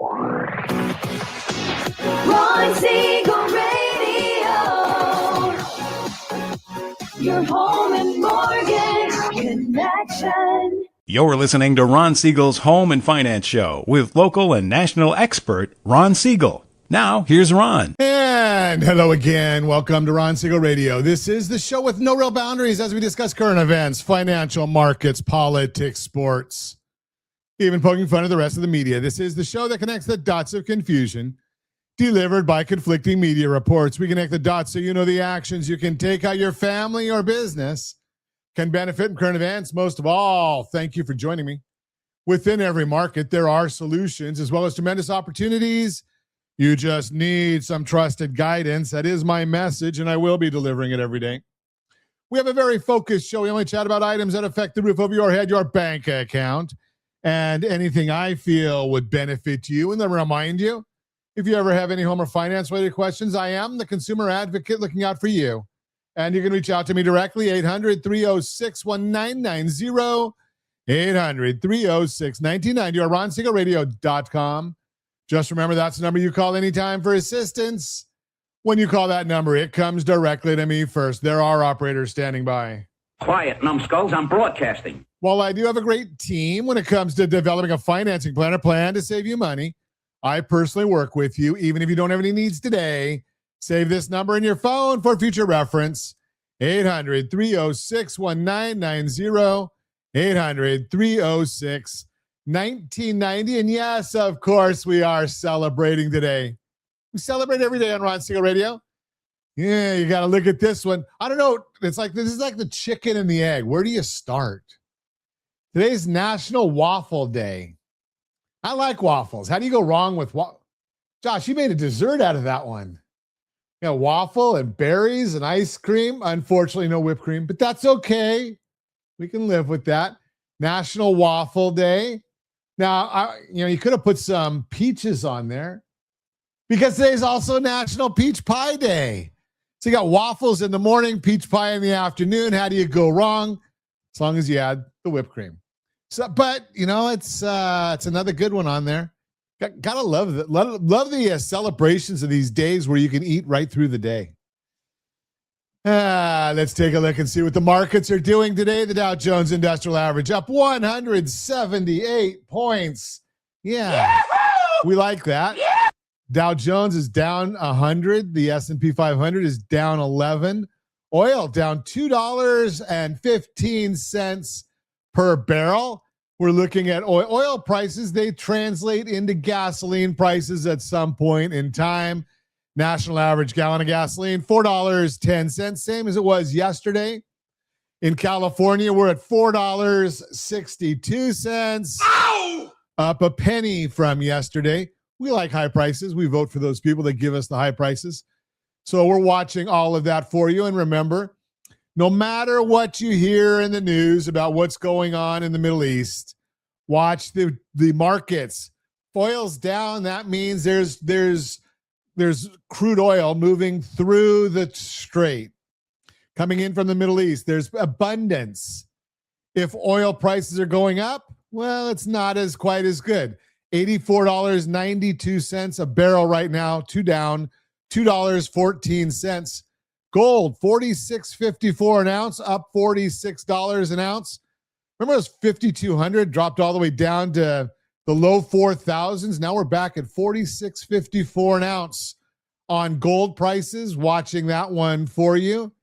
Ron Siegel Radio, your home and mortgage connection. You're listening to Ron Siegel's Home and Finance Show with local and national expert Ron Siegel. Now, here's Ron. And hello again. Welcome to Ron Siegel Radio. This is the show with no real boundaries as we discuss current events, financial markets, politics, sports, even poking fun at the rest of the media. This is the show that connects the dots of confusion delivered by conflicting media reports. We connect the dots so you know the actions you can take, how your family or business can benefit from current events. Most of all, thank you for joining me. Within every market, there are solutions as well as tremendous opportunities. You just need some trusted guidance. That is my message, and I will be delivering it every day. We have a very focused show. We only chat about items that affect the roof over your head, your bank account, and anything I feel would benefit you. And then remind you, if you ever have any home or finance-related questions, I am the consumer advocate looking out for you. And you can reach out to me directly, 800-306-1990, 800-306-1990, or RonSiegelRadio.com. Just remember, that's the number you call anytime for assistance. When you call that number, it comes directly to me first. There are operators standing by. Quiet, numbskulls, I'm broadcasting. While I do have a great team when it comes to developing a financing plan or plan to save you money, I personally work with you, even if you don't have any needs today. Save this number in your phone for future reference, 800-306-1990, 800-306-1990. And yes, of course, we are celebrating today. We celebrate every day on Ron Siegel Radio. Yeah, you got to look at this one. I don't know. This is like the chicken and the egg. Where do you start? Today's National Waffle Day. I like waffles. How do you go wrong with waffles? Josh, you made a dessert out of that one. You know, waffle and berries and ice cream. Unfortunately, no whipped cream, but that's okay. We can live with that. National Waffle Day. Now, you could have put some peaches on there because today's also National Peach Pie Day. So you got waffles in the morning, peach pie in the afternoon. How do you go wrong? As long as you add the whipped cream. So, but it's another good one on there. Gotta love the celebrations of these days where you can eat right through the day. Let's take a look and see what the markets are doing today. The Dow Jones Industrial Average up 178 points. Yeah, we like that. Yeah. Dow Jones is down 100. The S&P 500 is down 11. Oil down $2.15 per barrel. We're looking at oil prices. They translate into gasoline prices at some point in time. National average gallon of gasoline, $4.10, same as it was yesterday. In California, we're at $4.62. Ow! Up a penny from yesterday. We like high prices. We vote for those people that give us the high prices. So we're watching all of that for you. And remember, no matter what you hear in the news about what's going on in the Middle East, watch the markets. Oil's down. That means there's crude oil moving through the strait. Coming in from the Middle East, there's abundance. If oil prices are going up, well, it's not quite as good. $84.92 a barrel right now, two down, $2.14. Gold, $46.54 an ounce, up $46 an ounce. Remember it was 5,200, dropped all the way down to the low 4,000s. Now we're back at $46.54 an ounce on gold prices. Watching that one for you.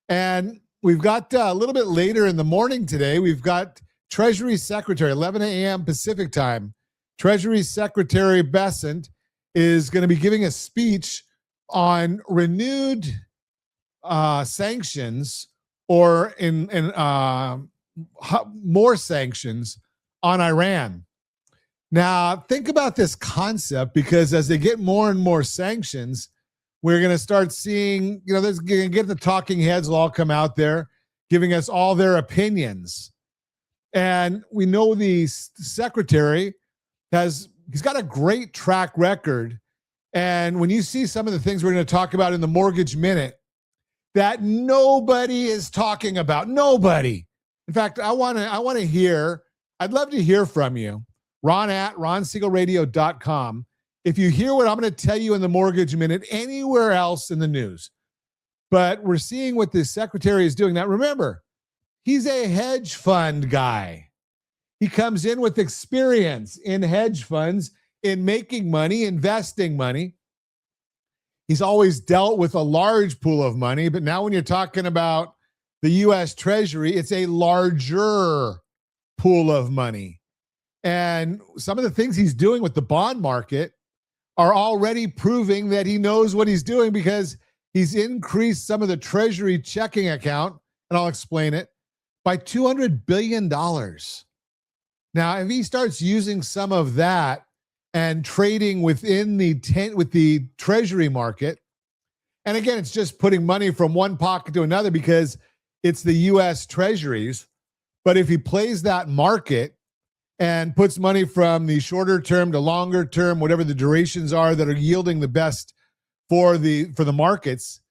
And we've got a little bit later in the morning today, we've got Treasury Secretary, 11 a.m. Pacific time. Treasury Secretary Bessent is going to be giving a speech on renewed sanctions or more sanctions on Iran. Now, think about this concept, because as they get more and more sanctions, we're going to start seeing, there's going to get the talking heads will all come out there giving us all their opinions. And we know the secretary he's got a great track record. And when you see some of the things we're going to talk about in the Mortgage Minute that nobody is talking about, nobody. In fact, I'd love to hear from you. Ron at ronsiegelradio.com. If you hear what I'm going to tell you in the Mortgage Minute anywhere else in the news, but we're seeing what the secretary is doing. Now, remember, he's a hedge fund guy. He comes in with experience in hedge funds, in making money, investing money. He's always dealt with a large pool of money, but now when you're talking about the U.S. Treasury, it's a larger pool of money. And some of the things he's doing with the bond market are already proving that he knows what he's doing, because he's increased some of the Treasury checking account, and I'll explain it, by $200 billion. Now, if he starts using some of that and trading within with the Treasury market, and again, it's just putting money from one pocket to another because it's the U.S. Treasuries. But if he plays that market and puts money from the shorter term to longer term, whatever the durations are that are yielding the best for the markets,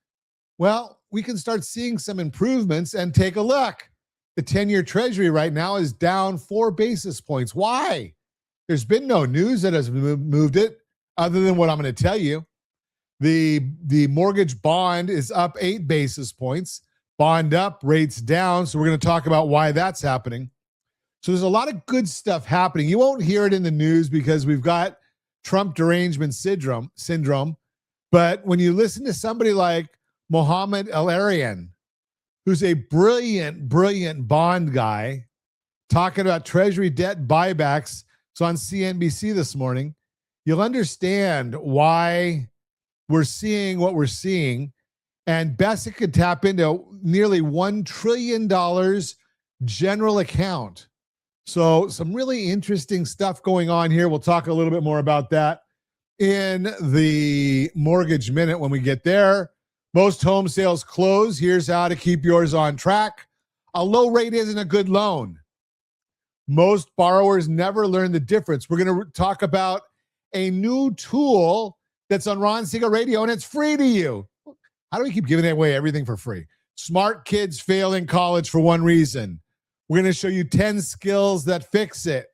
well, we can start seeing some improvements. And take a look. The 10-year Treasury right now is down 4 basis points. Why? There's been no news that has moved it other than what I'm going to tell you. The mortgage bond is up 8 basis points. Bond up, rates down. So we're going to talk about why that's happening. So there's a lot of good stuff happening. You won't hear it in the news because we've got Trump derangement syndrome. But when you listen to somebody like Mohamed El-Erian, who's a brilliant bond guy, talking about Treasury debt buybacks, it's on CNBC this morning, you'll understand why we're seeing what we're seeing. And Bessic could tap into nearly $1 trillion general account. So some really interesting stuff going on here. We'll talk a little bit more about that in the Mortgage Minute when we get there. Most home sales close. Here's how to keep yours on track. A low rate isn't a good loan. Most borrowers never learn the difference. We're going to talk about a new tool that's on Ron Siegel Radio, and it's free to you. How do we keep giving away everything for free? Smart kids fail in college for one reason. We're going to show you 10 skills that fix it.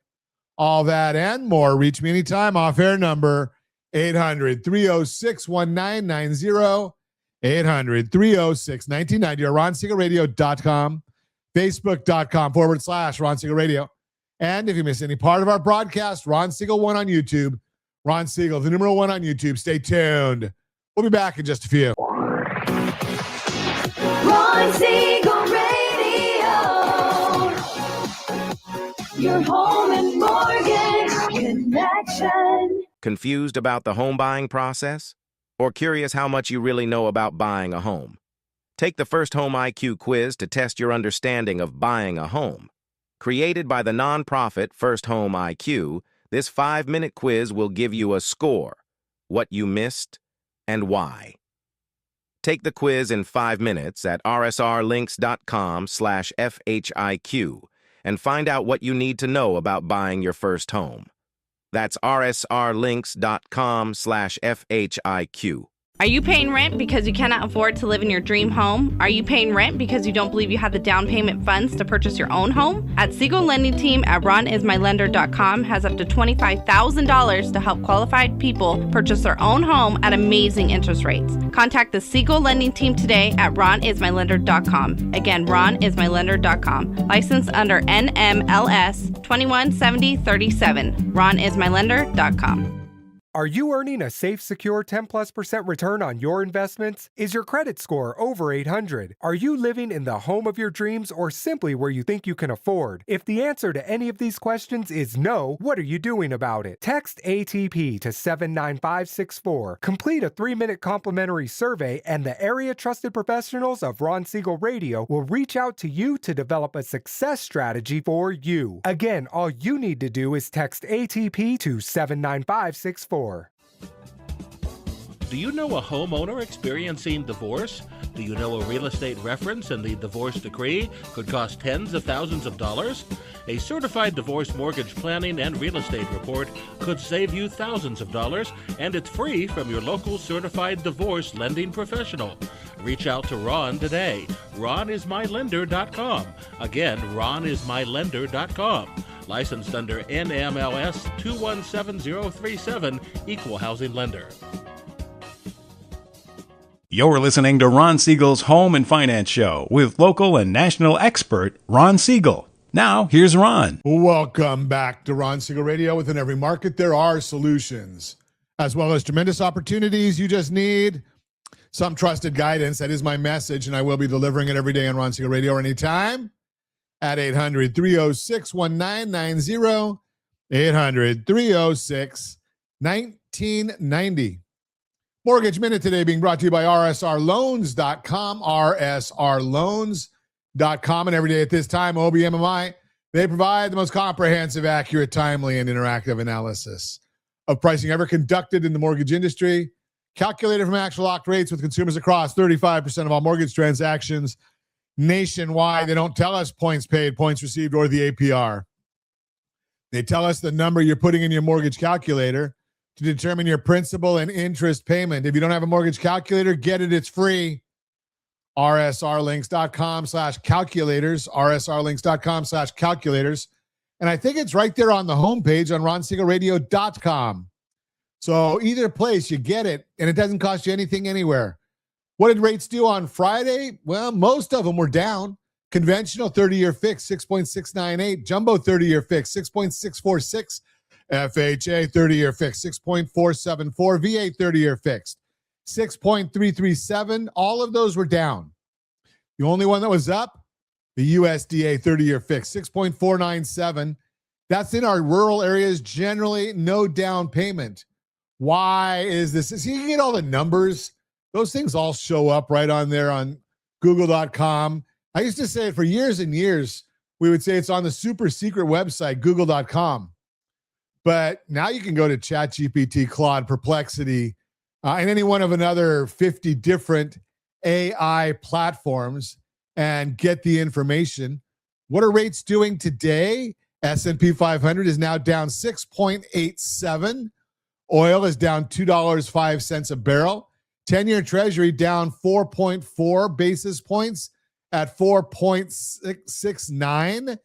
All that and more. Reach me anytime. Off-air number 800-306-1990. 800-306-1990 or RonSiegelRadio.com, Facebook.com/Ron Siegel Radio. And if you miss any part of our broadcast, Ron Siegel 1 on YouTube. Ron Siegel, the number 1 on YouTube. Stay tuned. We'll be back in just a few. Ron Siegel Radio. Your home and mortgage connection. Confused about the home buying process? Or curious how much you really know about buying a home? Take the First Home IQ quiz to test your understanding of buying a home. Created by the nonprofit First Home IQ, this 5-minute quiz will give you a score, what you missed, and why. Take the quiz in 5 minutes at rsrlinks.com/FHIQ and find out what you need to know about buying your first home. That's rsrlinks.com/FHIQ. Are you paying rent because you cannot afford to live in your dream home? Are you paying rent because you don't believe you have the down payment funds to purchase your own home? At Siegel Lending Team at RonIsMyLender.com has up to $25,000 to help qualified people purchase their own home at amazing interest rates. Contact the Siegel Lending Team today at RonIsMyLender.com. Again, RonIsMyLender.com. Licensed under NMLS 217037. RonIsMyLender.com. Are you earning a safe, secure 10+% return on your investments? Is your credit score over 800? Are you living in the home of your dreams or simply where you think you can afford? If the answer to any of these questions is no, what are you doing about it? Text ATP to 79564. Complete a 3-minute complimentary survey and the area trusted professionals of Ron Siegel Radio will reach out to you to develop a success strategy for you. Again, all you need to do is text ATP to 79564. Do you know a homeowner experiencing divorce? Do you know a real estate reference and the divorce decree could cost tens of thousands of dollars? A certified divorce mortgage planning and real estate report could save you thousands of dollars, and it's free from your local certified divorce lending professional. Reach out to Ron today. RonIsMyLender.com. Again, RonIsMyLender.com. Licensed under NMLS 217037, Equal Housing Lender. You're listening to Ron Siegel's Home and Finance Show with local and national expert Ron Siegel. Now, here's Ron. Welcome back to Ron Siegel Radio. Within every market, there are solutions, as well as tremendous opportunities. You just need some trusted guidance. That is my message, and I will be delivering it every day on Ron Siegel Radio or anytime at 800-306-1990, 800-306-1990. Mortgage Minute today being brought to you by rsrloans.com, rsrloans.com. And every day at this time, OBMMI, they provide the most comprehensive, accurate, timely, and interactive analysis of pricing ever conducted in the mortgage industry, calculated from actual locked rates with consumers across 35% of all mortgage transactions nationwide. They don't tell us points paid, points received, or the APR. They tell us the number you're putting in your mortgage calculator to determine your principal and interest payment. If you don't have a mortgage calculator, get it. It's free. rsrlinks.com/calculators, rsrlinks.com/calculators. And I think it's right there on the homepage on ronsiegelradio.com. So either place, you get it, and it doesn't cost you anything anywhere. What did rates do on Friday? Well, most of them were down. Conventional 30-year fixed, 6.698. Jumbo 30-year fixed, 6.646. FHA 30-year fixed, 6.474. VA 30-year fixed, 6.337. All of those were down. The only one that was up, the USDA 30-year fixed, 6.497. That's in our rural areas, generally no down payment. Why is this? So you can get all the numbers. Those things all show up right on there on google.com. I used to say it for years and years. We would say it's on the super secret website, google.com. But now you can go to ChatGPT, Claude, Perplexity, and any one of another 50 different AI platforms and get the information. What are rates doing today? S&P 500 is now down 6.87. Oil is down $2.05 a barrel. 10-year Treasury down 4.4 basis points at 4.669.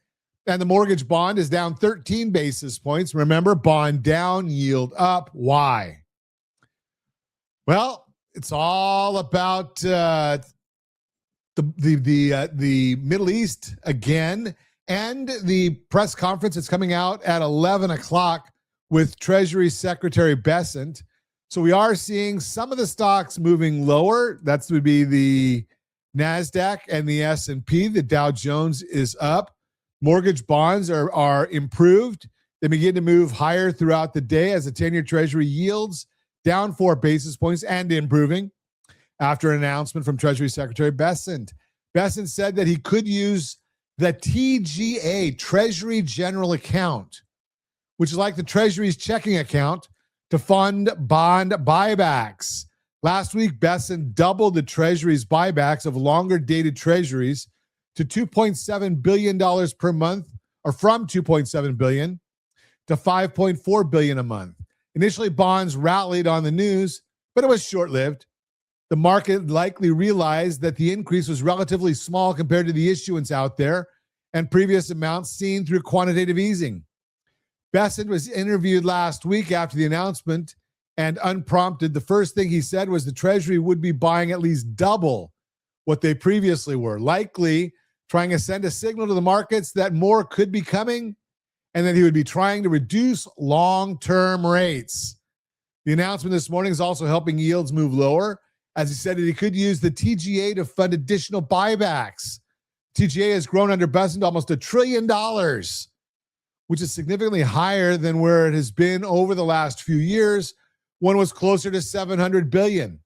And the mortgage bond is down 13 basis points. Remember, bond down, yield up. Why? Well, it's all about the Middle East again, and the press conference that's coming out at 11 o'clock with Treasury Secretary Bessent. So we are seeing some of the stocks moving lower. That would be the NASDAQ and the S&P. The Dow Jones is up. Mortgage bonds are improved. They begin to move higher throughout the day as the 10-year Treasury yields down 4 basis points and improving after an announcement from Treasury Secretary Bessent. Bessent said that he could use the TGA, Treasury General Account, which is like the Treasury's checking account, to fund bond buybacks. Last week, Bessent doubled the Treasury's buybacks of longer-dated Treasuries to $2.7 billion per month, or from $2.7 billion to $5.4 billion a month. Initially, bonds rallied on the news, but it was short-lived. The market likely realized that the increase was relatively small compared to the issuance out there and previous amounts seen through quantitative easing. Bessent was interviewed last week after the announcement, and unprompted, the first thing he said was the Treasury would be buying at least double what they previously were, likely trying to send a signal to the markets that more could be coming and that he would be trying to reduce long-term rates. The announcement this morning is also helping yields move lower, as he said that he could use the TGA to fund additional buybacks. TGA has grown under Bessent almost $1 trillion, which is significantly higher than where it has been over the last few years. One was closer to $700 billion.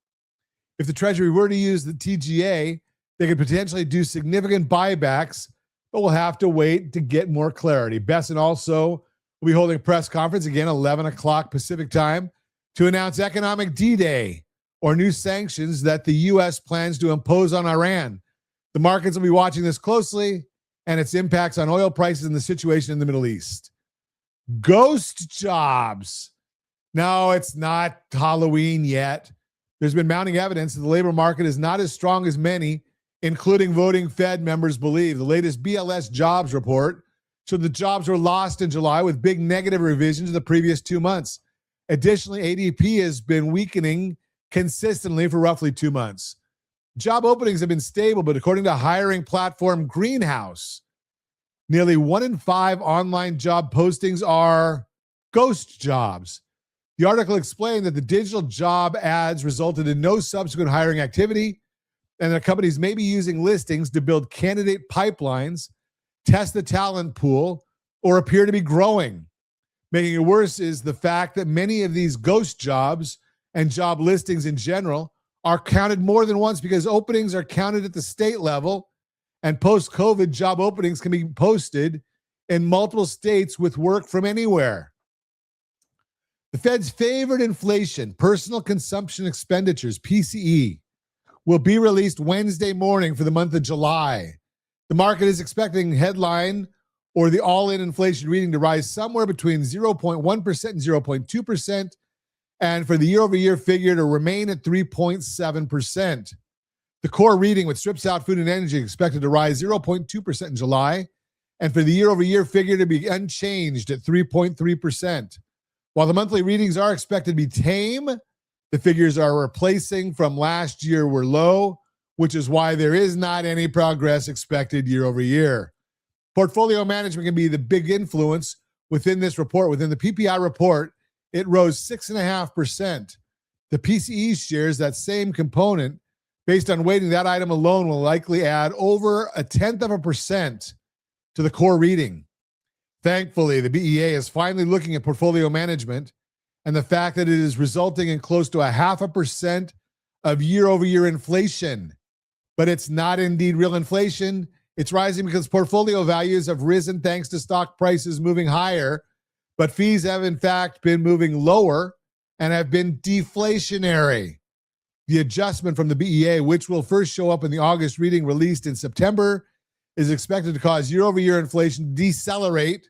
If the Treasury were to use the TGA, they could potentially do significant buybacks, but we'll have to wait to get more clarity. Bessent also will be holding a press conference, again, 11 o'clock Pacific time, to announce economic D-Day, or new sanctions that the U.S. plans to impose on Iran. The markets will be watching this closely and its impacts on oil prices and the situation in the Middle East. Ghost jobs. No, it's not Halloween yet. There's been mounting evidence that the labor market is not as strong as many, including voting Fed members, believe. The latest BLS jobs report So the jobs were lost in July with big negative revisions in the previous 2 months. Additionally, ADP has been weakening consistently for roughly 2 months. Job openings have been stable, but according to hiring platform Greenhouse, nearly 1 in 5 online job postings are ghost jobs. The article explained that the digital job ads resulted in no subsequent hiring activity, and that companies may be using listings to build candidate pipelines, test the talent pool, or appear to be growing. Making it worse is the fact that many of these ghost jobs and job listings in general are counted more than once because openings are counted at the state level, and post-COVID job openings can be posted in multiple states with work from anywhere. The Fed's favorite inflation, personal consumption expenditures, PCE, will be released Wednesday morning for the month of July. The market is expecting headline or the all-in inflation reading to rise somewhere between 0.1% and 0.2%, and for the year-over-year figure to remain at 3.7%. The core reading, which strips out food and energy, is expected to rise 0.2% in July, and for the year-over-year figure to be unchanged at 3.3%. While the monthly readings are expected to be tame, the figures are replacing from last year were low, which is why there is not any progress expected year over year. Portfolio management can be the big influence within this report. Within the PPI report, it rose 6.5%. The PCE shares that same component. Based on weighting, that item alone will likely add over 0.1% to the core reading. Thankfully, the BEA is finally looking at portfolio management and the fact that it is resulting in close to 0.5% of year-over-year inflation. But it's not indeed real inflation. It's rising because portfolio values have risen thanks to stock prices moving higher, but fees have in fact been moving lower and have been deflationary. The adjustment from the BEA, which will first show up in the August reading released in September, is expected to cause year-over-year inflation to decelerate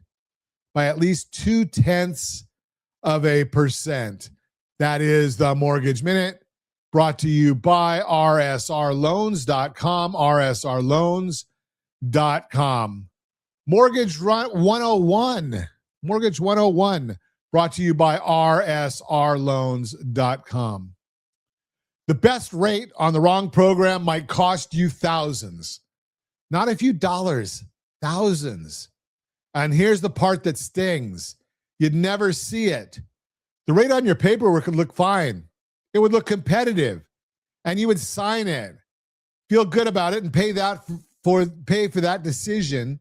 by at least 0.2%. That is the Mortgage Minute, brought to you by rsrloans.com, rsrloans.com. Mortgage 101, Mortgage 101, brought to you by rsrloans.com. The best rate on the wrong program might cost you thousands. Not a few dollars, thousands. And here's the part that stings. You'd never see it. The rate on your paperwork would look fine. It would look competitive. And you would sign it, feel good about it, and pay for that decision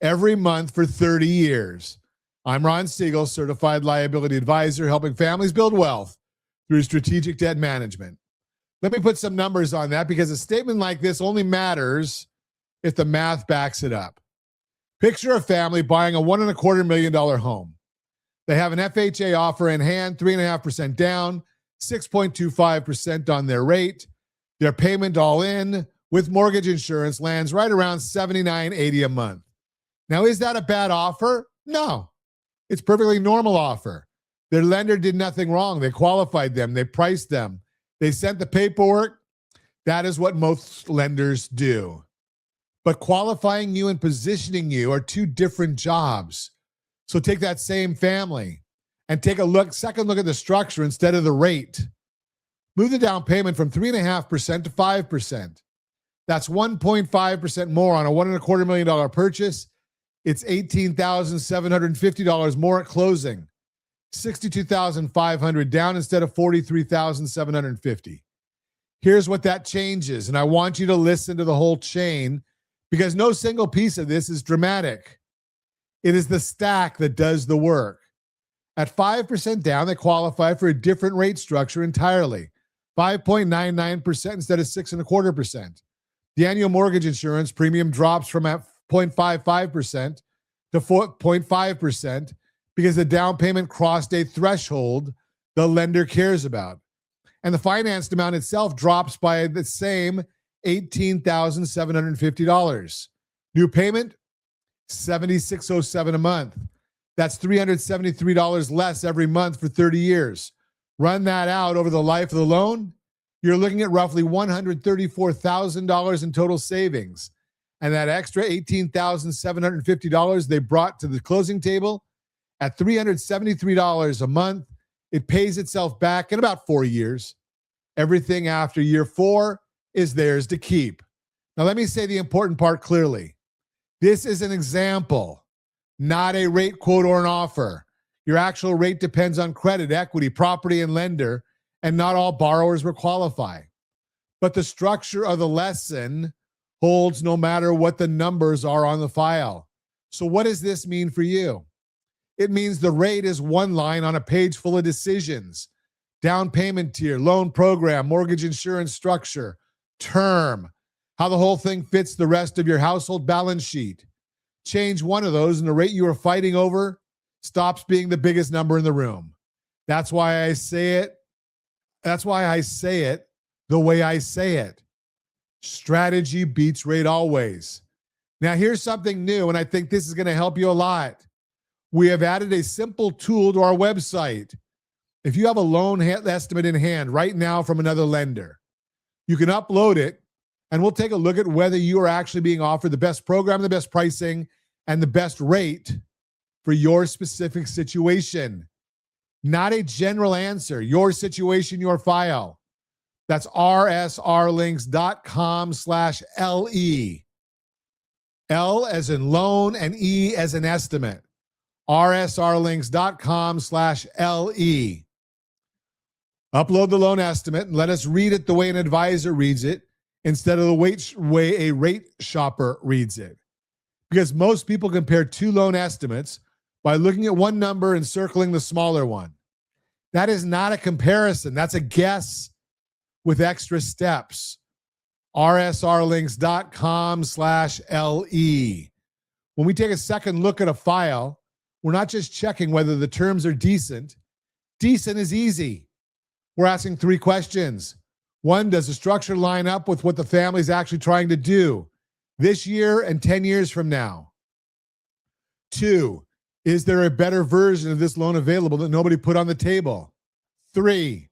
every month for 30 years. I'm Ron Siegel, certified liability advisor, helping families build wealth through strategic debt management. Let me put some numbers on that because a statement like this only matters if the math backs it up. Picture a family buying a $1.25 million home. They have an FHA offer in hand, 3.5% down, 6.25% on their rate. Their payment all in with mortgage insurance lands right around $79.80 a month. Now, is that a bad offer? No. It's a perfectly normal offer. Their lender did nothing wrong. They qualified them. They priced them. They sent the paperwork. That is what most lenders do. But qualifying you and positioning you are two different jobs. So take that same family and take a second look at the structure instead of the rate. Move the down payment from 3.5% to 5%. That's 1.5% more on a $1.25 million purchase. It's $18,750 more at closing. $62,500 down instead of $43,750. Here's what that changes, and I want you to listen to the whole chain because no single piece of this is dramatic. It is the stack that does the work. At 5% down, they qualify for a different rate structure entirely, 5.99% instead of 6.25%. The annual mortgage insurance premium drops from 0.55% to 4.5%. because the down payment crossed a threshold the lender cares about. And the financed amount itself drops by the same $18,750. New payment, $76.07 a month. That's $373 less every month for 30 years. Run that out over the life of the loan, you're looking at roughly $134,000 in total savings. And that extra $18,750 they brought to the closing table at $373 a month, it pays itself back in about 4 years. Everything after year 4 is theirs to keep. Now, let me say the important part clearly. This is an example, not a rate quote or an offer. Your actual rate depends on credit, equity, property, and lender, and not all borrowers will qualify. But the structure of the lesson holds no matter what the numbers are on the file. So what does this mean for you? It means the rate is one line on a page full of decisions: down payment tier, loan program, mortgage insurance structure, term, how the whole thing fits the rest of your household balance sheet. Change one of those and the rate you are fighting over stops being the biggest number in the room. That's why I say it. That's why I say it the way I say it. Strategy beats rate always. Now, here's something new, and I think this is going to help you a lot. We have added a simple tool to our website. If you have a loan estimate in hand right now from another lender, you can upload it, and we'll take a look at whether you are actually being offered the best program, the best pricing, and the best rate for your specific situation. Not a general answer. Your situation, your file. That's rsrlinks.com/LE. L as in loan and E as in estimate. rsrlinks.com/LE. Upload the loan estimate and let us read it the way an advisor reads it instead of the way a rate shopper reads it. Because most people compare two loan estimates by looking at one number and circling the smaller one. That is not a comparison. That's a guess with extra steps. rsrlinks.com/LE. When we take a second look at a file, we're not just checking whether the terms are decent. Decent is easy. We're asking 3 questions. 1, does the structure line up with what the family is actually trying to do this year and 10 years from now? 2, is there a better version of this loan available that nobody put on the table? 3,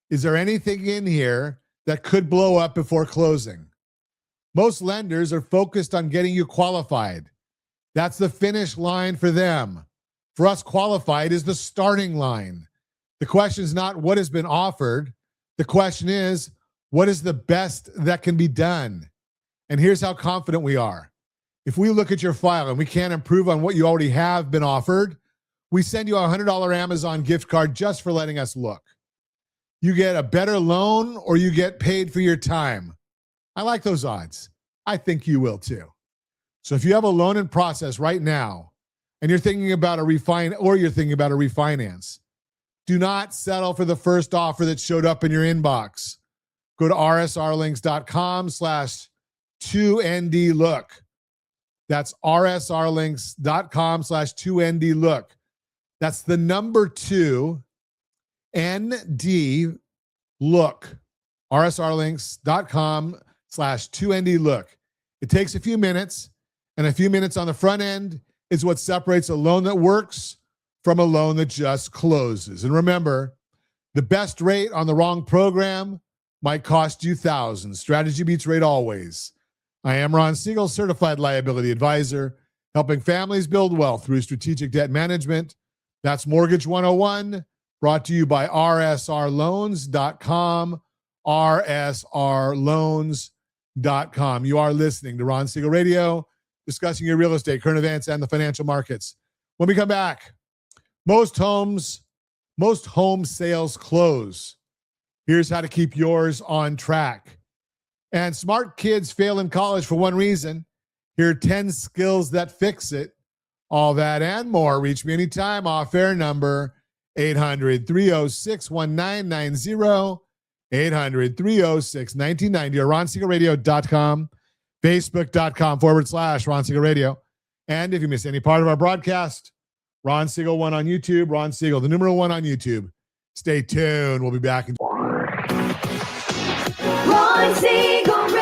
is there anything in here that could blow up before closing? Most lenders are focused on getting you qualified. That's the finish line for them. For us, qualified is the starting line. The question is not what has been offered. The question is, what is the best that can be done? And here's how confident we are. If we look at your file and we can't improve on what you already have been offered, we send you a $100 Amazon gift card just for letting us look. You get a better loan or you get paid for your time. I like those odds. I think you will too. So if you have a loan in process right now and you're thinking about a refinance, do not settle for the first offer that showed up in your inbox. Go to rsrlinks.com/2ndlook. That's rsrlinks.com/2ndlook. That's the number 2 ND look. rsrlinks.com/2ndlook. It takes a few minutes, and a few minutes on the front end is what separates a loan that works from a loan that just closes. And remember, the best rate on the wrong program might cost you thousands. Strategy beats rate always. I am Ron Siegel, certified liability advisor, helping families build wealth through strategic debt management. That's Mortgage 101, brought to you by rsrloans.com, rsrloans.com. You are listening to Ron Siegel Radio, discussing your real estate, current events, and the financial markets. When we come back, most home sales close. Here's how to keep yours on track. And smart kids fail in college for one reason. Here are 10 skills that fix it. All that and more. Reach me anytime. Off-air number 800-306-1990, 800-306-1990, or RonSiegelRadio.com, Facebook.com/Ron Siegel Radio. And if you miss any part of our broadcast, Ron Siegel 1 on YouTube, Ron Siegel, the numeral 1 on YouTube. Stay tuned. We'll be back in. Ron Siegel Radio.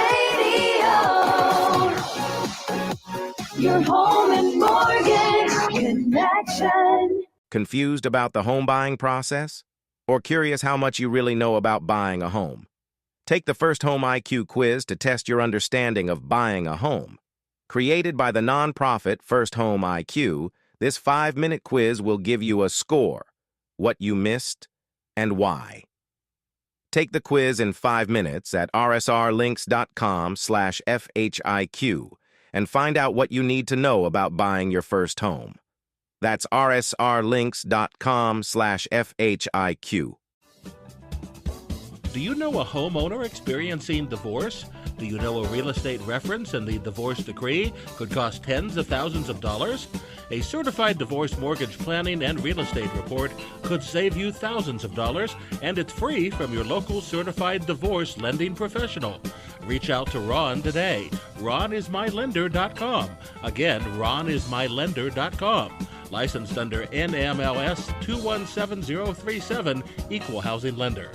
Your home and mortgage connection. Confused about the home buying process? Or curious how much you really know about buying a home? Take the first Home IQ quiz to test your understanding of buying a home. Created by the nonprofit First Home IQ, this 5-minute quiz will give you a score, what you missed, and why. Take the quiz in 5 minutes at rsrlinks.com/FHIQ and find out what you need to know about buying your first home. That's rsrlinks.com/FHIQ. Do you know a homeowner experiencing divorce? Do you know a real estate reference and the divorce decree could cost tens of thousands of dollars? A certified divorce mortgage planning and real estate report could save you thousands of dollars, and it's free from your local certified divorce lending professional. Reach out to Ron today. RonIsMyLender.com. Again, RonIsMyLender.com. Licensed under NMLS 217037, Equal Housing Lender.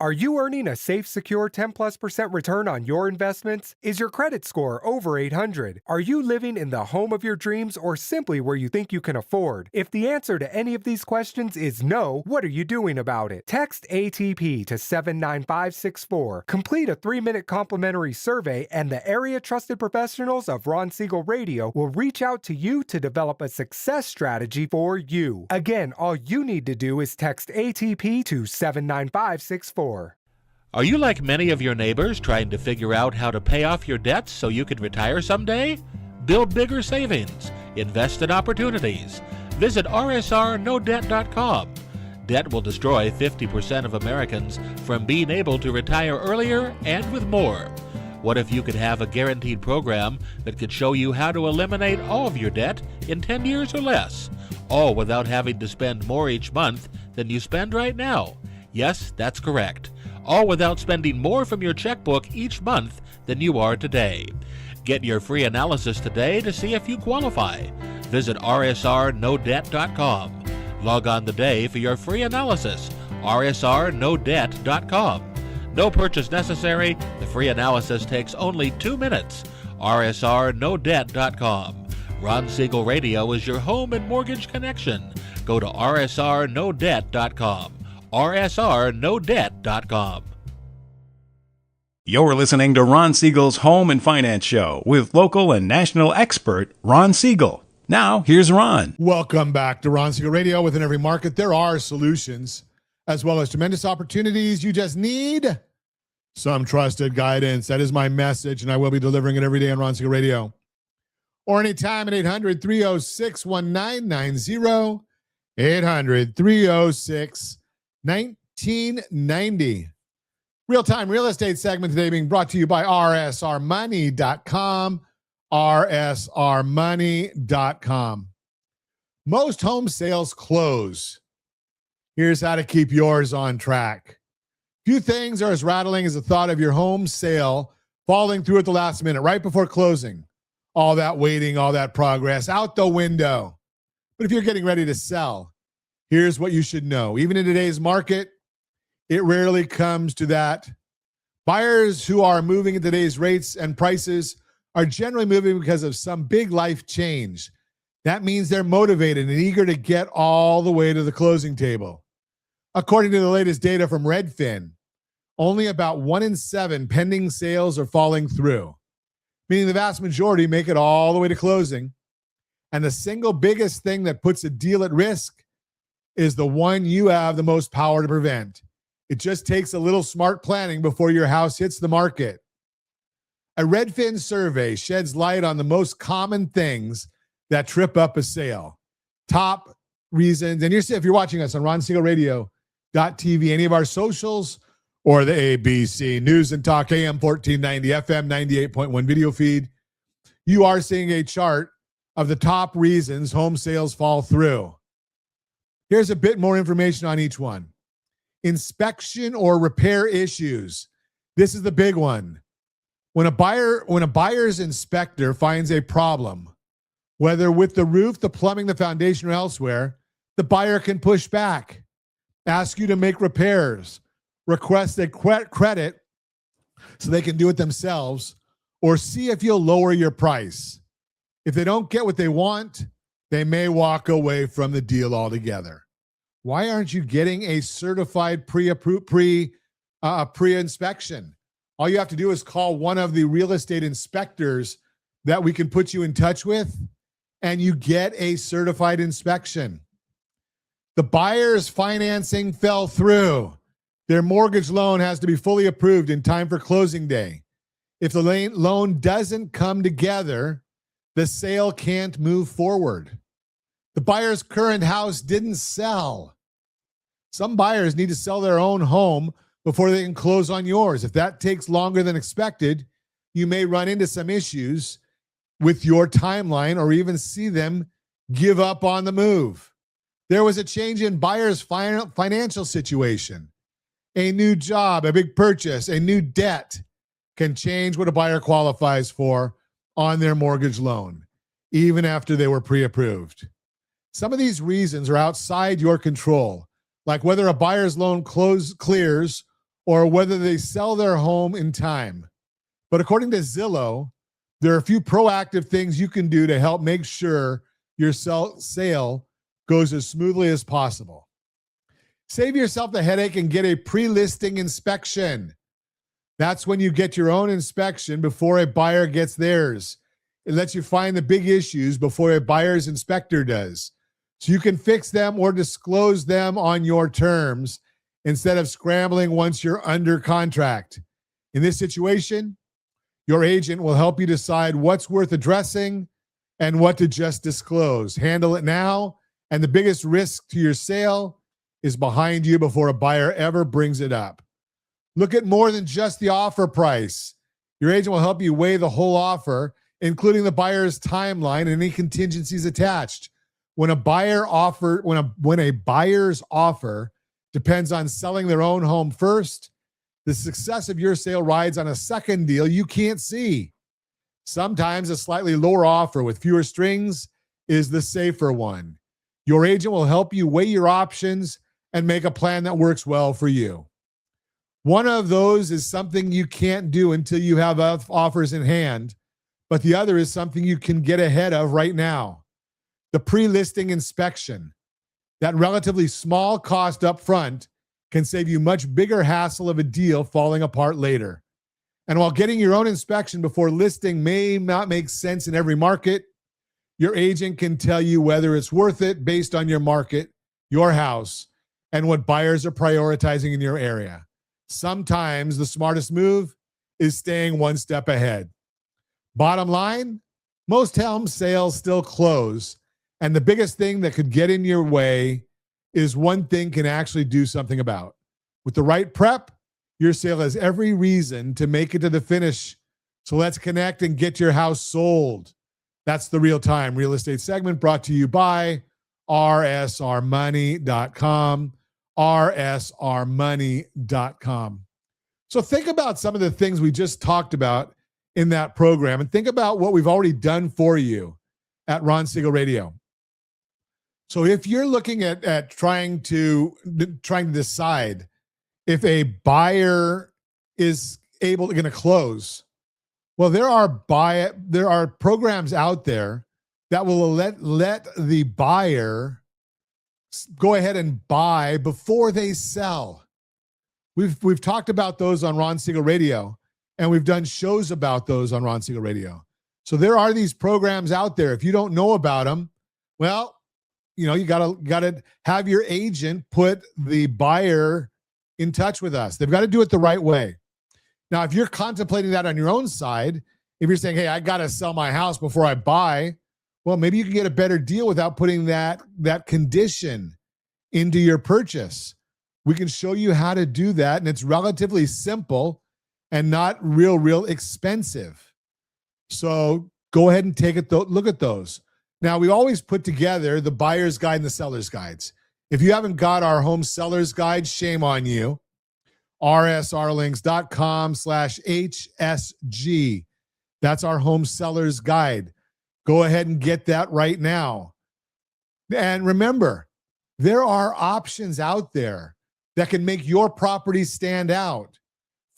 Are you earning a safe, secure 10+% return on your investments? Is your credit score over 800? Are you living in the home of your dreams or simply where you think you can afford? If the answer to any of these questions is no, what are you doing about it? Text ATP to 79564. Complete a 3-minute complimentary survey, and the area trusted professionals of Ron Siegel Radio will reach out to you to develop a success strategy for you. Again, all you need to do is text ATP to 79564. Are you like many of your neighbors trying to figure out how to pay off your debts so you can retire someday? Build bigger savings. Invest in opportunities. Visit rsrnodebt.com. Debt will destroy 50% of Americans from being able to retire earlier and with more. What if you could have a guaranteed program that could show you how to eliminate all of your debt in 10 years or less, all without having to spend more each month than you spend right now? Yes, that's correct. All without spending more from your checkbook each month than you are today. Get your free analysis today to see if you qualify. Visit rsrnodebt.com. Log on today for your free analysis. rsrnodebt.com. No purchase necessary. The free analysis takes only 2 minutes. rsrnodebt.com. Ron Siegel Radio is your home and mortgage connection. Go to rsrnodebt.com. rsrnodebt.com. You're listening to Ron Siegel's Home and Finance Show with local and national expert Ron Siegel. Now, here's Ron. Welcome back to Ron Siegel Radio. Within every market, there are solutions as well as tremendous opportunities. You just need some trusted guidance. That is my message, and I will be delivering it every day on Ron Siegel Radio. Or anytime at 800-306-1990, 800-306-1990. Real-time real estate segment today being brought to you by rsrmoney.com, rsrmoney.com. Most home sales close. Here's how to keep yours on track. Few things are as rattling as the thought of your home sale falling through at the last minute, right before closing. All that waiting, all that progress, out the window. But if you're getting ready to sell, here's what you should know. Even in today's market, it rarely comes to that. Buyers who are moving at today's rates and prices are generally moving because of some big life change. That means they're motivated and eager to get all the way to the closing table. According to the latest data from Redfin, only about 1 in 7 pending sales are falling through, meaning the vast majority make it all the way to closing. And the single biggest thing that puts a deal at risk is the one you have the most power to prevent. It just takes a little smart planning before your house hits the market. A Redfin survey sheds light on the most common things that trip up a sale. Top reasons, and if you're watching us on RonSiegelRadio.tv, any of our socials, or the ABC News and Talk AM 1490, FM 98.1 video feed, you are seeing a chart of the top reasons home sales fall through. Here's a bit more information on each one. Inspection or repair issues. This is the big one. When a buyer's inspector finds a problem, whether with the roof, the plumbing, the foundation, or elsewhere, the buyer can push back, ask you to make repairs, request a credit so they can do it themselves, or see if you'll lower your price. If they don't get what they want, they may walk away from the deal altogether. Why aren't you getting a certified pre-inspection? All you have to do is call one of the real estate inspectors that we can put you in touch with, and you get a certified inspection. The buyer's financing fell through. Their mortgage loan has to be fully approved in time for closing day. If the loan doesn't come together, the sale can't move forward. The buyer's current house didn't sell. Some buyers need to sell their own home before they can close on yours. If that takes longer than expected, you may run into some issues with your timeline or even see them give up on the move. There was a change in buyer's financial situation. A new job, a big purchase, a new debt can change what a buyer qualifies for on their mortgage loan, even after they were pre-approved. Some of these reasons are outside your control, like whether a buyer's loan clears or whether they sell their home in time. But according to Zillow, there are a few proactive things you can do to help make sure your sale goes as smoothly as possible. Save yourself the headache and get a pre-listing inspection. That's when you get your own inspection before a buyer gets theirs. It lets you find the big issues before a buyer's inspector does, so you can fix them or disclose them on your terms instead of scrambling once you're under contract. In this situation, your agent will help you decide what's worth addressing and what to just disclose. Handle it now, and the biggest risk to your sale is behind you before a buyer ever brings it up. Look at more than just the offer price. Your agent will help you weigh the whole offer, including the buyer's timeline and any contingencies attached. When a buyer's offer depends on selling their own home first, the success of your sale rides on a second deal you can't see. Sometimes a slightly lower offer with fewer strings is the safer one. Your agent will help you weigh your options and make a plan that works well for you. One of those is something you can't do until you have offers in hand, but the other is something you can get ahead of right now. The pre-listing inspection. That relatively small cost up front can save you much bigger hassle of a deal falling apart later. And while getting your own inspection before listing may not make sense in every market, your agent can tell you whether it's worth it based on your market, your house, and what buyers are prioritizing in your area. Sometimes the smartest move is staying one step ahead. Bottom line, most home sales still close, and the biggest thing that could get in your way is one thing can actually do something about. With the right prep, your sale has every reason to make it to the finish. So let's connect and get your house sold. That's the Real Time Real Estate segment brought to you by rsrmoney.com, rsrmoney.com. So think about some of the things we just talked about in that program and think about what we've already done for you at Ron Siegel Radio. So if you're looking at trying to decide if a buyer is going to close, well, there are programs out there that will let the buyer go ahead and buy before they sell. We've talked about those on Ron Siegel Radio, and we've done shows about those on Ron Siegel Radio. So there are these programs out there. If you don't know about them, well, you know, you gotta have your agent put the buyer in touch with us. They've got to do it the right way. Now, if you're contemplating that on your own side, if you're saying, hey, I got to sell my house before I buy, well, maybe you can get a better deal without putting that condition into your purchase. We can show you how to do that, and it's relatively simple and not real expensive. So go ahead and take a look at those. Now, we always put together the buyer's guide and the seller's guides. If you haven't got our home seller's guide, shame on you. rsrlinks.com/HSG. That's our home seller's guide. Go ahead and get that right now. And remember, there are options out there that can make your property stand out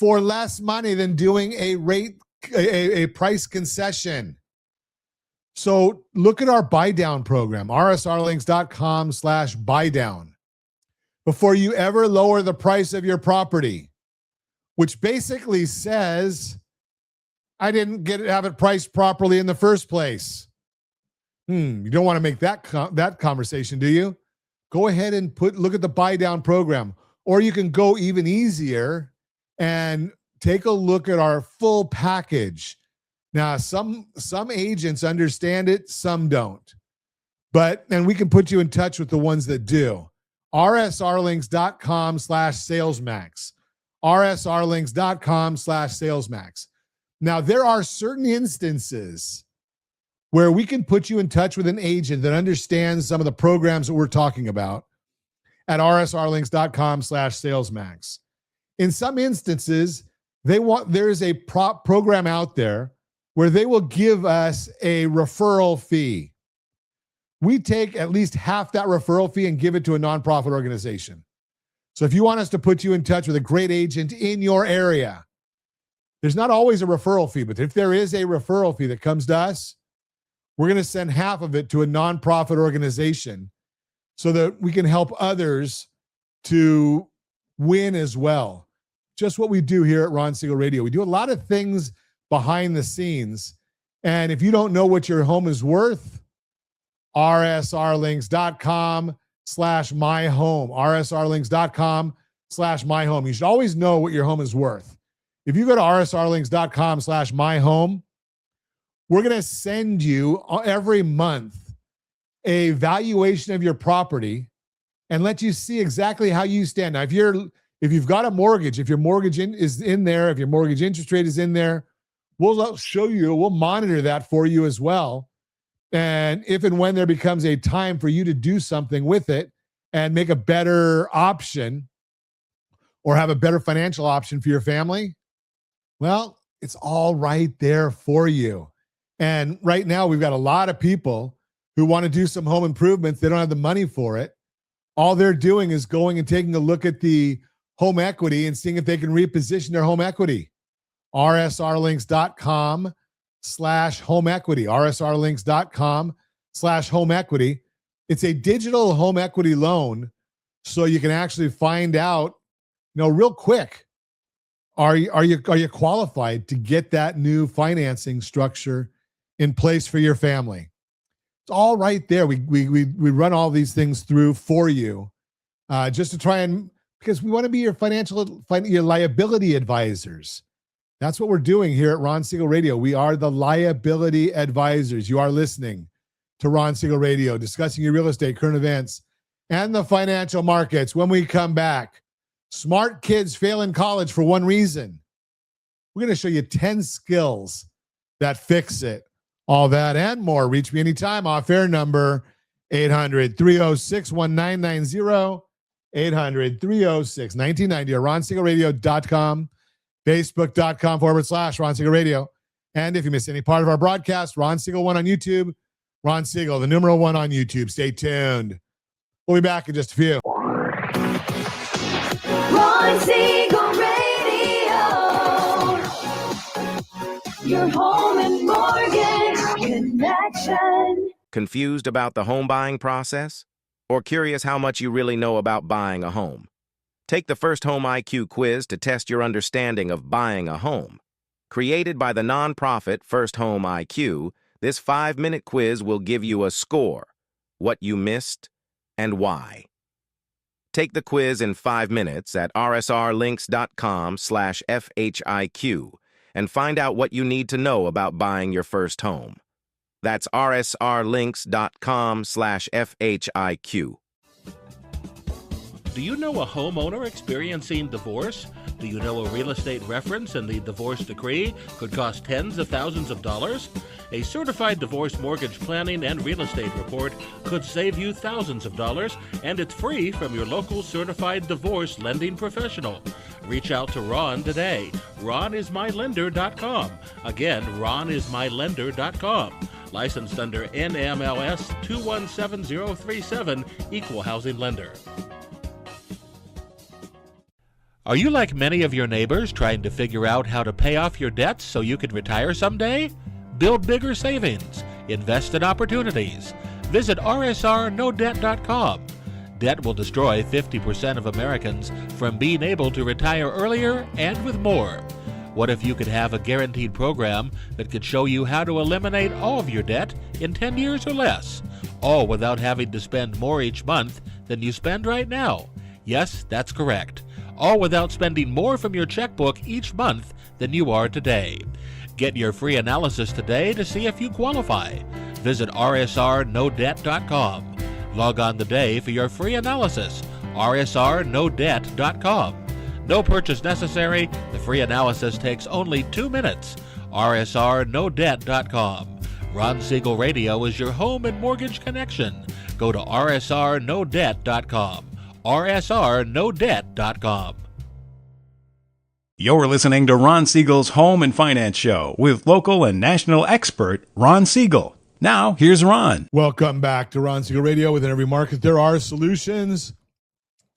for less money than doing a price concession. So look at our buy down program, rsrlinks.com/buy down. Before you ever lower the price of your property, which basically says I didn't have it priced properly in the first place. You don't want to make that conversation, do you? Go ahead and look at the buy down program, or you can go even easier and take a look at our full package. Now, some agents understand it, some don't. And we can put you in touch with the ones that do. rsrlinks.com/salesmax. rsrlinks.com/salesmax. Now, there are certain instances where we can put you in touch with an agent that understands some of the programs that we're talking about at rsrlinks.com/salesmax. In some instances, there is a program out there where they will give us a referral fee. We take at least half that referral fee and give it to a nonprofit organization. So if you want us to put you in touch with a great agent in your area, there's not always a referral fee, but if there is a referral fee that comes to us, we're going to send half of it to a nonprofit organization so that we can help others to win as well. Just what we do here at Ron Siegel Radio. We do a lot of things behind the scenes. And if you don't know what your home is worth, rsrlinks.com/myhome. rsrlinks.com/myhome. You should always know what your home is worth. If you go to rsrlinks.com/myhome, we're going to send you every month a valuation of your property and let you see exactly how you stand. Now, if you've got a mortgage, if your mortgage is in there, if your mortgage interest rate is in there, we'll show you, we'll monitor that for you as well. And if and when there becomes a time for you to do something with it and make a better option or have a better financial option for your family, well, it's all right there for you. And right now, we've got a lot of people who want to do some home improvements. They don't have the money for it. All they're doing is going and taking a look at the home equity and seeing if they can reposition their home equity. rsrlinks.com/home equity. rsrlinks.com/home equity. It's a digital home equity loan, so you can actually find out, real quick, are you qualified to get that new financing structure in place for your family? It's all right there. We run all these things through for you, just to try because we want to be your your liability advisors. That's what we're doing here at Ron Siegel Radio. We are the liability advisors. You are listening to Ron Siegel Radio, discussing your real estate, current events, and the financial markets. When we come back, smart kids fail in college for one reason. We're going to show you 10 skills that fix it. All that and more. Reach me anytime. Off-air number 800-306-1990, 800-306-1990, or RonSiegelRadio.com, Facebook.com/Ron Siegel Radio. And if you miss any part of our broadcast, Ron Siegel 1 on YouTube, Ron Siegel, the numeral 1 on YouTube. Stay tuned. We'll be back in just a few. Ron Siegel Radio, your home and mortgage connection. Confused about the home buying process? Or curious how much you really know about buying a home? Take the First Home IQ quiz to test your understanding of buying a home. Created by the nonprofit First Home IQ, this 5-minute quiz will give you a score, what you missed, and why. Take the quiz in 5 minutes at rsrlinks.com/FHIQ and find out what you need to know about buying your first home. That's rsrlinks.com/FHIQ. Do you know a homeowner experiencing divorce? Do you know a real estate reference and the divorce decree could cost tens of thousands of dollars? A certified divorce mortgage planning and real estate report could save you thousands of dollars, and it's free from your local certified divorce lending professional. Reach out to Ron today. RonIsMyLender.com. Again, RonIsMyLender.com. Licensed under NMLS 217037, Equal Housing Lender. Are you like many of your neighbors trying to figure out how to pay off your debts so you can retire someday? Build bigger savings. Invest in opportunities. Visit rsrnodebt.com. Debt will destroy 50% of Americans from being able to retire earlier and with more. What if you could have a guaranteed program that could show you how to eliminate all of your debt in 10 years or less, all without having to spend more each month than you spend right now? Yes, that's correct. All without spending more from your checkbook each month than you are today. Get your free analysis today to see if you qualify. Visit rsrnodebt.com. Log on today for your free analysis. rsrnodebt.com. No purchase necessary. The free analysis takes only 2 minutes. rsrnodebt.com. Ron Siegel Radio is your home and mortgage connection. Go to rsrnodebt.com. rsrnodebt.com. You're listening to Ron Siegel's Home and Finance Show with local and national expert Ron Siegel. Now, here's Ron. Welcome back to Ron Siegel Radio. Within every market, there are solutions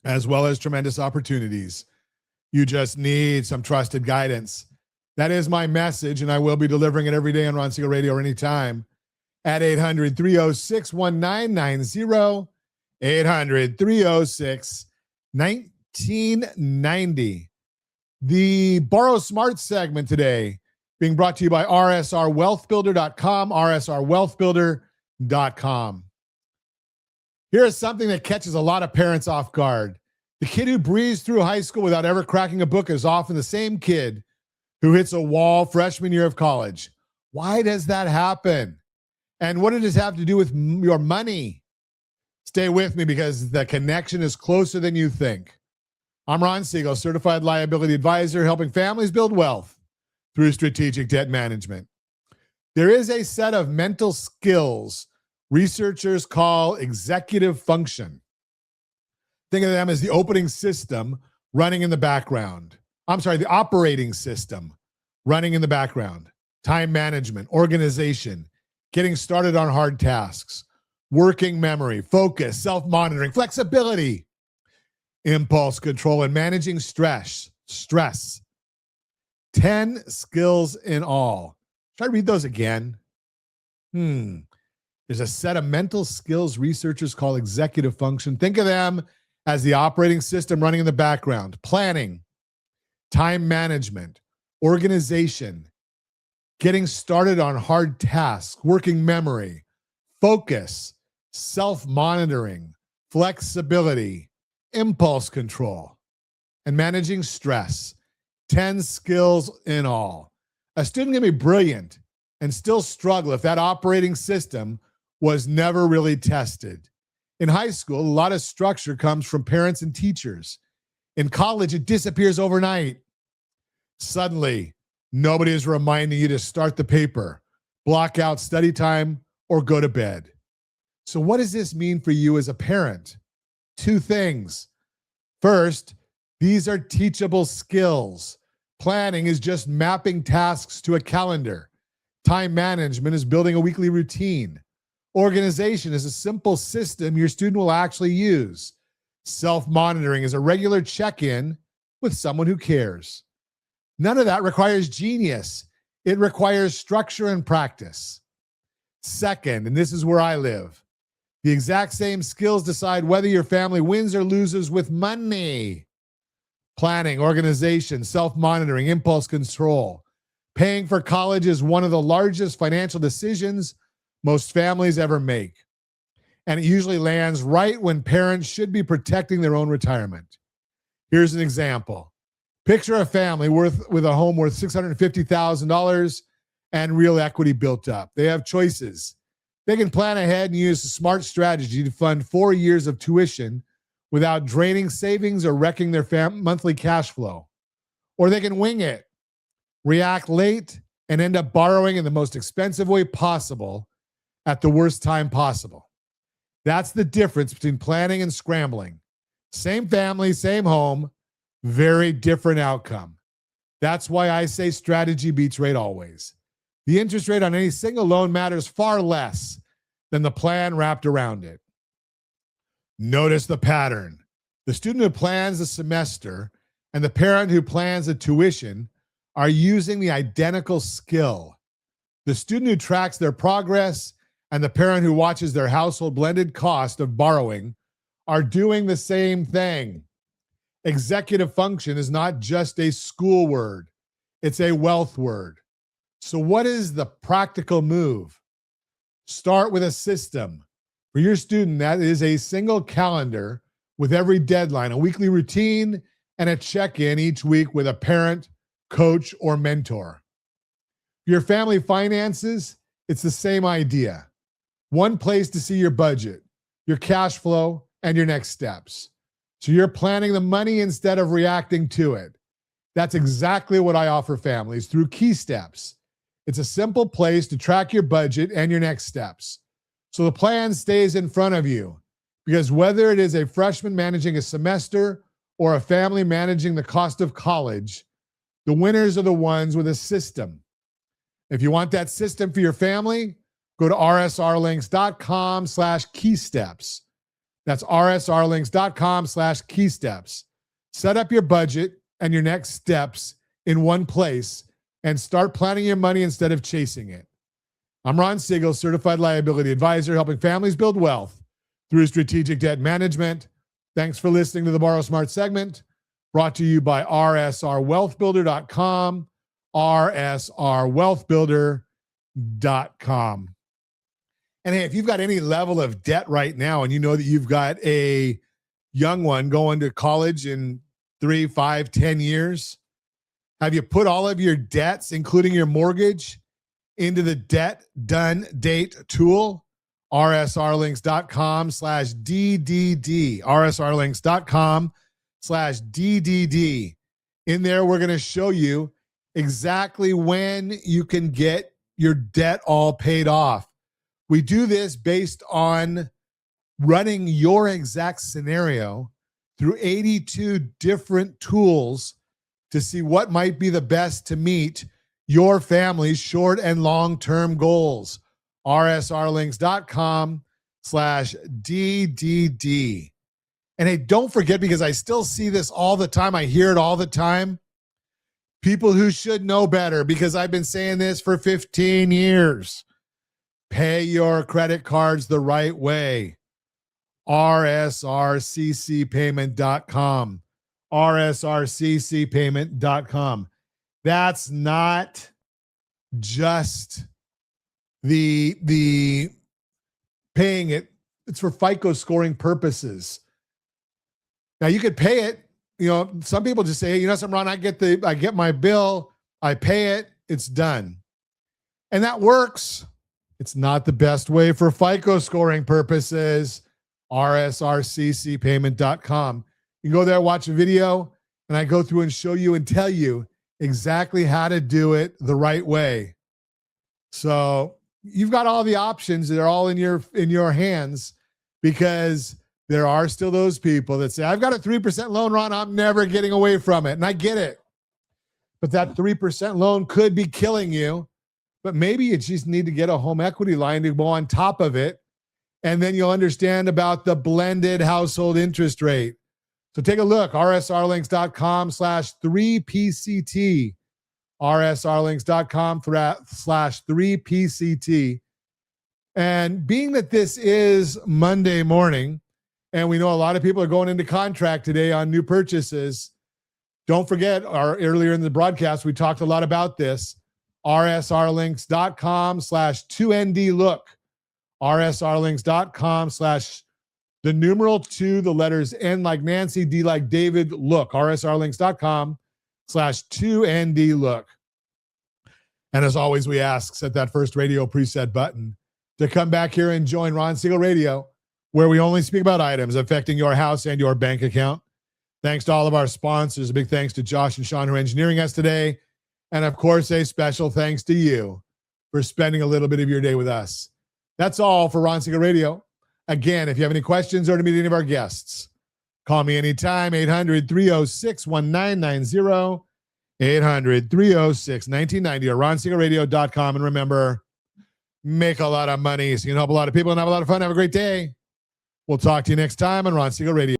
as well as tremendous opportunities. You just need some trusted guidance. That is my message, and I will be delivering it every day on Ron Siegel Radio or anytime at 800-306-1990, 800-306-1990. The Borrow Smart segment today being brought to you by rsrwealthbuilder.com, rsrwealthbuilder.com. Here's something that catches a lot of parents off guard. The kid who breezed through high school without ever cracking a book is often the same kid who hits a wall freshman year of college. Why does that happen? And what does it have to do with your money? Stay with me because the connection is closer than you think. I'm Ron Siegel, certified liability advisor, helping families build wealth through strategic debt management. There is a set of mental skills researchers call executive function. Think of them as the opening system running in the background. The operating system running in the background. Time management, organization, getting started on hard tasks, working memory, focus, self-monitoring, flexibility, impulse control, and managing stress. 10 skills in all. Should I read those again? There's a set of mental skills researchers call executive function. Think of them as the operating system running in the background. Planning, time management, organization, getting started on hard tasks, working memory, focus, self-monitoring, flexibility, impulse control, and managing stress. 10 skills in all. A student can be brilliant and still struggle if that operating system was never really tested. In high school, a lot of structure comes from parents and teachers. In college, it disappears overnight. Suddenly, nobody is reminding you to start the paper, block out study time, or go to bed. So what does this mean for you as a parent? 2 things. First, these are teachable skills. Planning is just mapping tasks to a calendar. Time management is building a weekly routine. Organization is a simple system your student will actually use. Self-monitoring is a regular check-in with someone who cares. None of that requires genius. It requires structure and practice. Second, and this is where I live, the exact same skills decide whether your family wins or loses with money. Planning, organization, self-monitoring, impulse control. Paying for college is one of the largest financial decisions most families ever make. And it usually lands right when parents should be protecting their own retirement. Here's an example. Picture a family with a home worth $650,000 and real equity built up. They have choices. They can plan ahead and use a smart strategy to fund 4 years of tuition without draining savings or wrecking their monthly cash flow. Or they can wing it, react late, and end up borrowing in the most expensive way possible at the worst time possible. That's the difference between planning and scrambling. Same family, same home, very different outcome. That's why I say strategy beats rate always. The interest rate on any single loan matters far less than the plan wrapped around it. Notice the pattern. The student who plans the semester and the parent who plans the tuition are using the identical skill. The student who tracks their progress and the parent who watches their household blended cost of borrowing are doing the same thing. Executive function is not just a school word, it's a wealth word. So, what is the practical move? Start with a system. For your student, that is a single calendar with every deadline, a weekly routine, and a check-in each week with a parent, coach, or mentor. For your family finances, it's the same idea. One place to see your budget, your cash flow, and your next steps. So you're planning the money instead of reacting to it. That's exactly what I offer families through Key Steps. It's a simple place to track your budget and your next steps. So the plan stays in front of you, because whether it is a freshman managing a semester or a family managing the cost of college, the winners are the ones with a system. If you want that system for your family, go to rsrlinks.com/keysteps. That's rsrlinks.com/keysteps. Set up your budget and your next steps in one place and start planning your money instead of chasing it. I'm Ron Siegel, certified liability advisor, helping families build wealth through strategic debt management. Thanks for listening to the Borrow Smart segment, brought to you by rsrwealthbuilder.com, rsrwealthbuilder.com. And hey, if you've got any level of debt right now and you know that you've got a young one going to college in 3, 5, 10 years, have you put all of your debts, including your mortgage, into the Debt Done Date tool? rsrlinks.com/DDD. rsrlinks.com/DDD. In there, we're going to show you exactly when you can get your debt all paid off. We do this based on running your exact scenario through 82 different tools to see what might be the best to meet your family's short and long-term goals. rsrlinks.com/DDD. And hey, don't forget, because I still see this all the time. I hear it all the time. People who should know better, because I've been saying this for 15 years. Pay your credit cards the right way. rsrccpayment.com. rsrccpayment.com. That's not just the paying it. It's for FICO scoring purposes. Now you could pay it. You know, some people just say, hey, you know something, Ron, I get my bill, I pay it, it's done. And that works. It's not the best way for FICO scoring purposes. rsrccpayment.com. You can go there, watch a video, and I go through and show you and tell you exactly how to do it the right way. So you've got all the options. They're all in your hands, because there are still those people that say, I've got a 3% loan, Ron, I'm never getting away from it. And I get it. But that 3% loan could be killing you. But maybe you just need to get a home equity line to go on top of it. And then you'll understand about the blended household interest rate. So take a look, rsrlinks.com/3PCT, rsrlinks.com/3PCT. And being that this is Monday morning, and we know a lot of people are going into contract today on new purchases, don't forget, earlier in the broadcast, we talked a lot about this, rsrlinks.com/2NDLook, rsrlinks.com/2, the letters N like Nancy, D like David, look, rsrlinks.com/2NDLook. And as always, we ask, set that first radio preset button to come back here and join Ron Siegel Radio, where we only speak about items affecting your house and your bank account. Thanks to all of our sponsors. A big thanks to Josh and Sean who are engineering us today. And of course, a special thanks to you for spending a little bit of your day with us. That's all for Ron Siegel Radio. Again, if you have any questions or to meet any of our guests, call me anytime, 800-306-1990, 800-306-1990, or ronsiegelradio.com. And remember, make a lot of money so you can help a lot of people and have a lot of fun. Have a great day. We'll talk to you next time on Ron Siegel Radio.